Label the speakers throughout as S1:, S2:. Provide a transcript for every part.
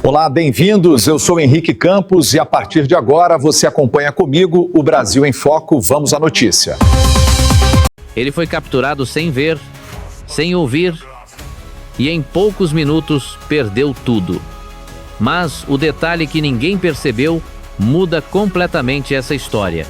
S1: Olá, bem-vindos. Eu sou Henrique Campos e a partir de agora você acompanha comigo o Brasil em Foco. Vamos à notícia.
S2: Ele foi capturado sem ver, sem ouvir e em poucos minutos perdeu tudo. Mas o detalhe que ninguém percebeu muda completamente essa história.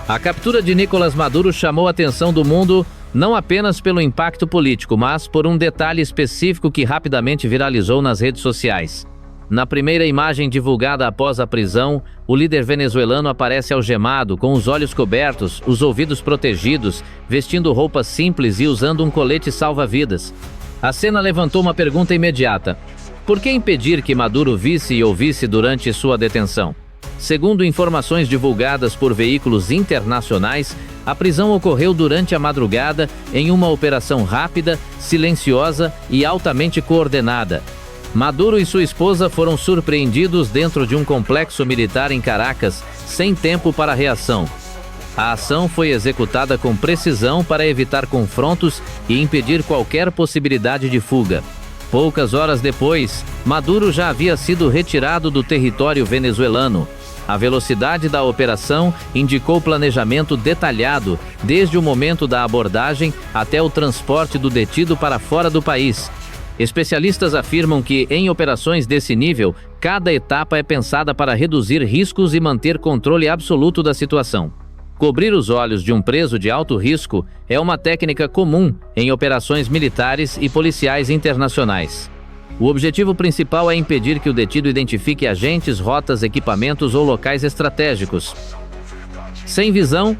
S2: A captura de Nicolás Maduro chamou a atenção do mundo não apenas pelo impacto político, mas por um detalhe específico que rapidamente viralizou nas redes sociais. Na primeira imagem divulgada após a prisão, o líder venezuelano aparece algemado, com os olhos cobertos, os ouvidos protegidos, vestindo roupas simples e usando um colete salva-vidas. A cena levantou uma pergunta imediata: por que impedir que Maduro visse e ouvisse durante sua detenção? Segundo informações divulgadas por veículos internacionais, a prisão ocorreu durante a madrugada em uma operação rápida, silenciosa e altamente coordenada. Maduro e sua esposa foram surpreendidos dentro de um complexo militar em Caracas, sem tempo para reação. A ação foi executada com precisão para evitar confrontos e impedir qualquer possibilidade de fuga. Poucas horas depois, Maduro já havia sido retirado do território venezuelano. A velocidade da operação indicou planejamento detalhado, desde o momento da abordagem até o transporte do detido para fora do país. Especialistas afirmam que, em operações desse nível, cada etapa é pensada para reduzir riscos e manter controle absoluto da situação. Cobrir os olhos de um preso de alto risco é uma técnica comum em operações militares e policiais internacionais. O objetivo principal é impedir que o detido identifique agentes, rotas, equipamentos ou locais estratégicos. Sem visão,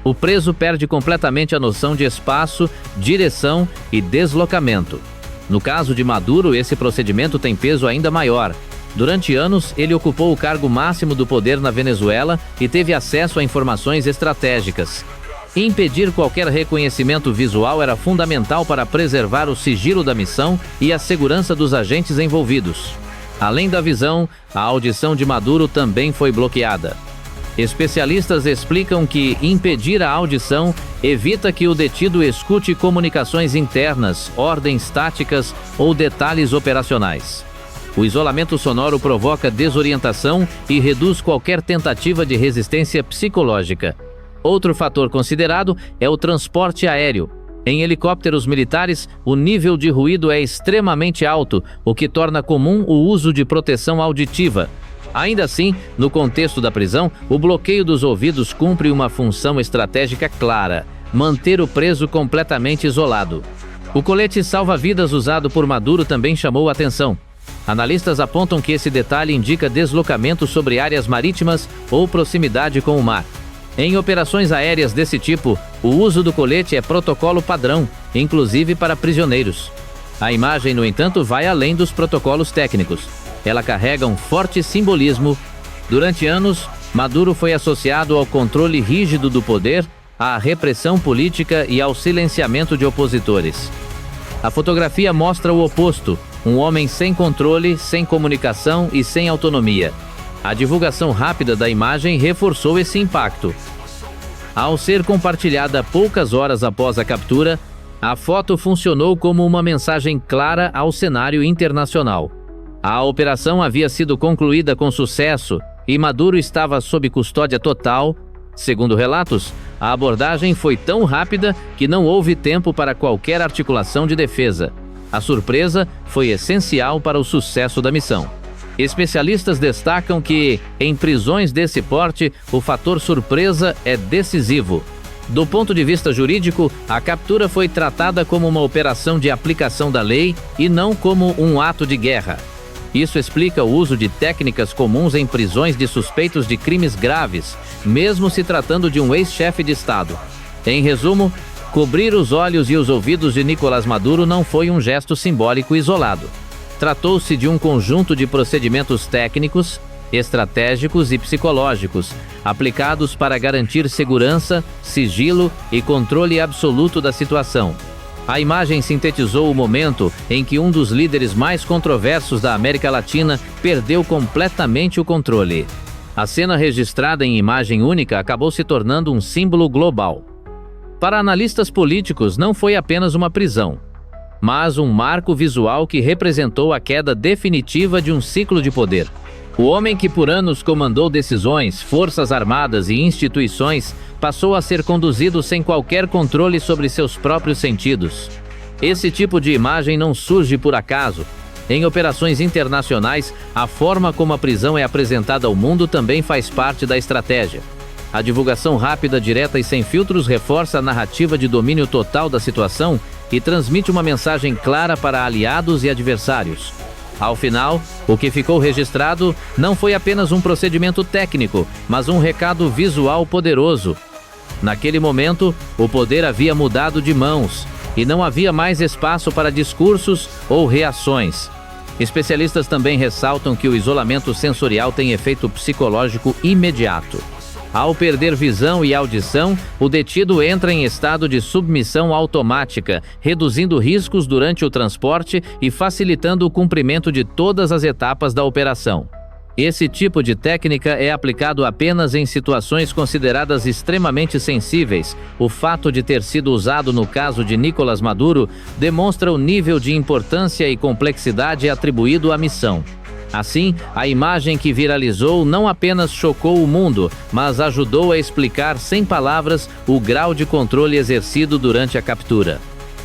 S2: o preso perde completamente a noção de espaço, direção e deslocamento. No caso de Maduro, esse procedimento tem peso ainda maior. Durante anos, ele ocupou o cargo máximo do poder na Venezuela e teve acesso a informações estratégicas. Impedir qualquer reconhecimento visual era fundamental para preservar o sigilo da missão e a segurança dos agentes envolvidos. Além da visão, a audição de Maduro também foi bloqueada. Especialistas explicam que impedir a audição evita que o detido escute comunicações internas, ordens táticas ou detalhes operacionais. O isolamento sonoro provoca desorientação e reduz qualquer tentativa de resistência psicológica. Outro fator considerado é o transporte aéreo. Em helicópteros militares, o nível de ruído é extremamente alto, o que torna comum o uso de proteção auditiva. Ainda assim, no contexto da prisão, o bloqueio dos ouvidos cumpre uma função estratégica clara: manter o preso completamente isolado. O colete salva-vidas usado por Maduro também chamou a atenção. Analistas apontam que esse detalhe indica deslocamento sobre áreas marítimas ou proximidade com o mar. Em operações aéreas desse tipo, o uso do colete é protocolo padrão, inclusive para prisioneiros. A imagem, no entanto, vai além dos protocolos técnicos. Ela carrega um forte simbolismo. Durante anos, Maduro foi associado ao controle rígido do poder, à repressão política e ao silenciamento de opositores. A fotografia mostra o oposto: um homem sem controle, sem comunicação e sem autonomia. A divulgação rápida da imagem reforçou esse impacto. Ao ser compartilhada poucas horas após a captura, a foto funcionou como uma mensagem clara ao cenário internacional. A operação havia sido concluída com sucesso e Maduro estava sob custódia total. Segundo relatos, a abordagem foi tão rápida que não houve tempo para qualquer articulação de defesa. A surpresa foi essencial para o sucesso da missão. Especialistas destacam que, em prisões desse porte, o fator surpresa é decisivo. Do ponto de vista jurídico, a captura foi tratada como uma operação de aplicação da lei e não como um ato de guerra. Isso explica o uso de técnicas comuns em prisões de suspeitos de crimes graves, mesmo se tratando de um ex-chefe de Estado. Em resumo, cobrir os olhos e os ouvidos de Nicolás Maduro não foi um gesto simbólico isolado. Tratou-se de um conjunto de procedimentos técnicos, estratégicos e psicológicos, aplicados para garantir segurança, sigilo e controle absoluto da situação. A imagem sintetizou o momento em que um dos líderes mais controversos da América Latina perdeu completamente o controle. A cena registrada em imagem única acabou se tornando um símbolo global. Para analistas políticos, não foi apenas uma prisão. mas um marco visual que representou a queda definitiva de um ciclo de poder. O homem que por anos comandou decisões, forças armadas e instituições passou a ser conduzido sem qualquer controle sobre seus próprios sentidos. Esse tipo de imagem não surge por acaso. Em operações internacionais, a forma como a prisão é apresentada ao mundo também faz parte da estratégia. A divulgação rápida, direta e sem filtros reforça a narrativa de domínio total da situação e transmite uma mensagem clara para aliados e adversários. Ao final, o que ficou registrado não foi apenas um procedimento técnico, mas um recado visual poderoso. Naquele momento, o poder havia mudado de mãos e não havia mais espaço para discursos ou reações. Especialistas também ressaltam que o isolamento sensorial tem efeito psicológico imediato. Ao perder visão e audição, o detido entra em estado de submissão automática, reduzindo riscos durante o transporte e facilitando o cumprimento de todas as etapas da operação. Esse tipo de técnica é aplicado apenas em situações consideradas extremamente sensíveis. O fato de ter sido usado no caso de Nicolás Maduro demonstra o nível de importância e complexidade atribuído à missão. Assim, a imagem que viralizou não apenas chocou o mundo, mas ajudou a explicar sem palavras o grau de controle exercido durante a captura.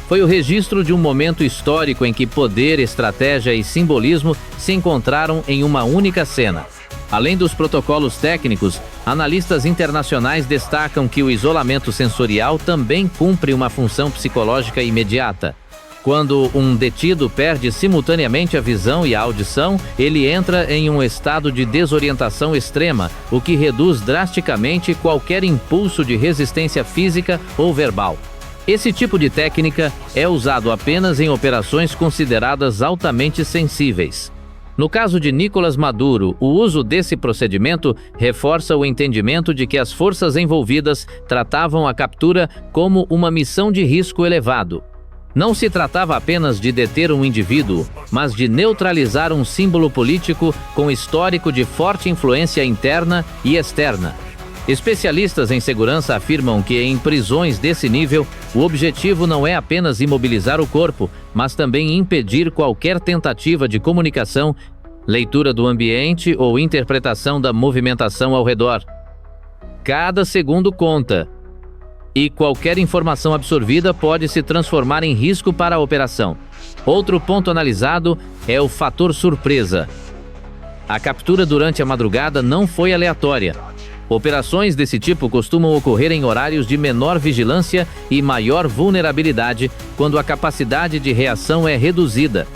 S2: Foi o registro de um momento histórico em que poder, estratégia e simbolismo se encontraram em uma única cena. Além dos protocolos técnicos, analistas internacionais destacam que o isolamento sensorial também cumpre uma função psicológica imediata. Quando um detido perde simultaneamente a visão e a audição, ele entra em um estado de desorientação extrema, o que reduz drasticamente qualquer impulso de resistência física ou verbal. Esse tipo de técnica é usado apenas em operações consideradas altamente sensíveis. No caso de Nicolás Maduro, o uso desse procedimento reforça o entendimento de que as forças envolvidas tratavam a captura como uma missão de risco elevado. Não se tratava apenas de deter um indivíduo, mas de neutralizar um símbolo político com histórico de forte influência interna e externa. Especialistas em segurança afirmam que em prisões desse nível, o objetivo não é apenas imobilizar o corpo, mas também impedir qualquer tentativa de comunicação, leitura do ambiente ou interpretação da movimentação ao redor. Cada segundo conta, e qualquer informação absorvida pode se transformar em risco para a operação. Outro ponto analisado é o fator surpresa. A captura durante a madrugada não foi aleatória. Operações desse tipo costumam ocorrer em horários de menor vigilância e maior vulnerabilidade, quando a capacidade de reação é reduzida.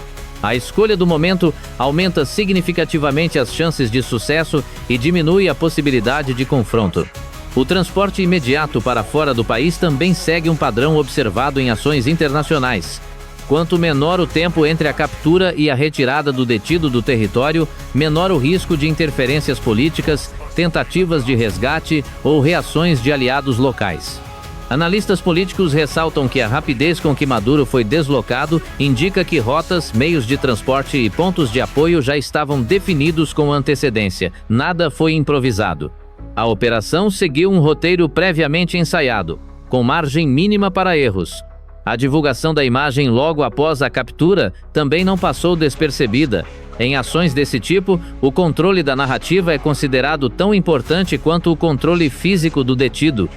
S2: A escolha do momento aumenta significativamente as chances de sucesso e diminui a possibilidade de confronto. O transporte imediato para fora do país também segue um padrão observado em ações internacionais. Quanto menor o tempo entre a captura e a retirada do detido do território, menor o risco de interferências políticas, tentativas de resgate ou reações de aliados locais. Analistas políticos ressaltam que a rapidez com que Maduro foi deslocado indica que rotas, meios de transporte e pontos de apoio já estavam definidos com antecedência. Nada foi improvisado. A operação seguiu um roteiro previamente ensaiado, com margem mínima para erros. A divulgação da imagem logo após a captura também não passou despercebida. Em ações desse tipo, o controle da narrativa é considerado tão importante quanto o controle físico do detido.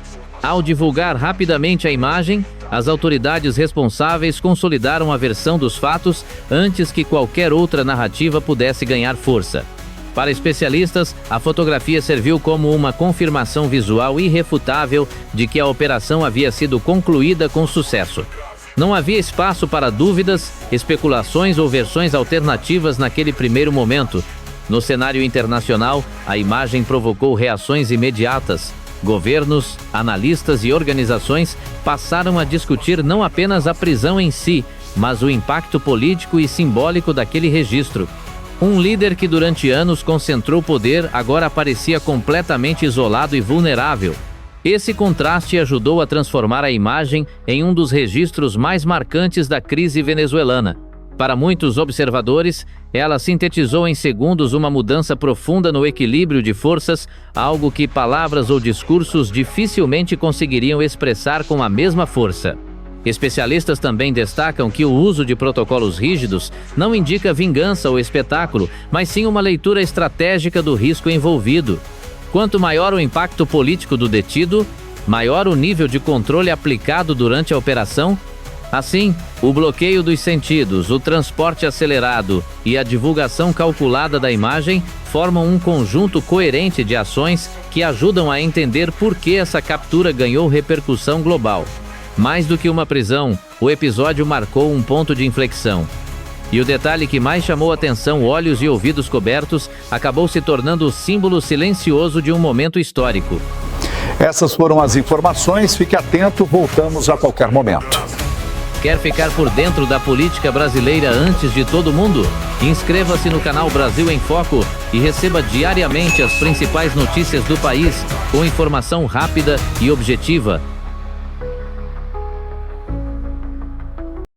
S2: Ao divulgar rapidamente a imagem, as autoridades responsáveis consolidaram a versão dos fatos antes que qualquer outra narrativa pudesse ganhar força. Para especialistas, a fotografia serviu como uma confirmação visual irrefutável de que a operação havia sido concluída com sucesso. Não havia espaço para dúvidas, especulações ou versões alternativas naquele primeiro momento. No cenário internacional, a imagem provocou reações imediatas. Governos, analistas e organizações passaram a discutir não apenas a prisão em si, mas o impacto político e simbólico daquele registro. Um líder que durante anos concentrou poder agora parecia completamente isolado e vulnerável. Esse contraste ajudou a transformar a imagem em um dos registros mais marcantes da crise venezuelana. Para muitos observadores, ela sintetizou em segundos uma mudança profunda no equilíbrio de forças, algo que palavras ou discursos dificilmente conseguiriam expressar com a mesma força. Especialistas também destacam que o uso de protocolos rígidos não indica vingança ou espetáculo, mas sim uma leitura estratégica do risco envolvido. Quanto maior o impacto político do detido, maior o nível de controle aplicado durante a operação. Assim, o bloqueio dos sentidos, o transporte acelerado e a divulgação calculada da imagem formam um conjunto coerente de ações que ajudam a entender por que essa captura ganhou repercussão global. Mais do que uma prisão, o episódio marcou um ponto de inflexão. E o detalhe que mais chamou atenção, olhos e ouvidos cobertos, acabou se tornando o símbolo silencioso de um momento histórico.
S1: Essas foram as informações. Fique atento, voltamos a qualquer momento.
S2: Quer ficar por dentro da política brasileira antes de todo mundo? Inscreva-se no canal Brasil em Foco e receba diariamente as principais notícias do país, com informação rápida e objetiva.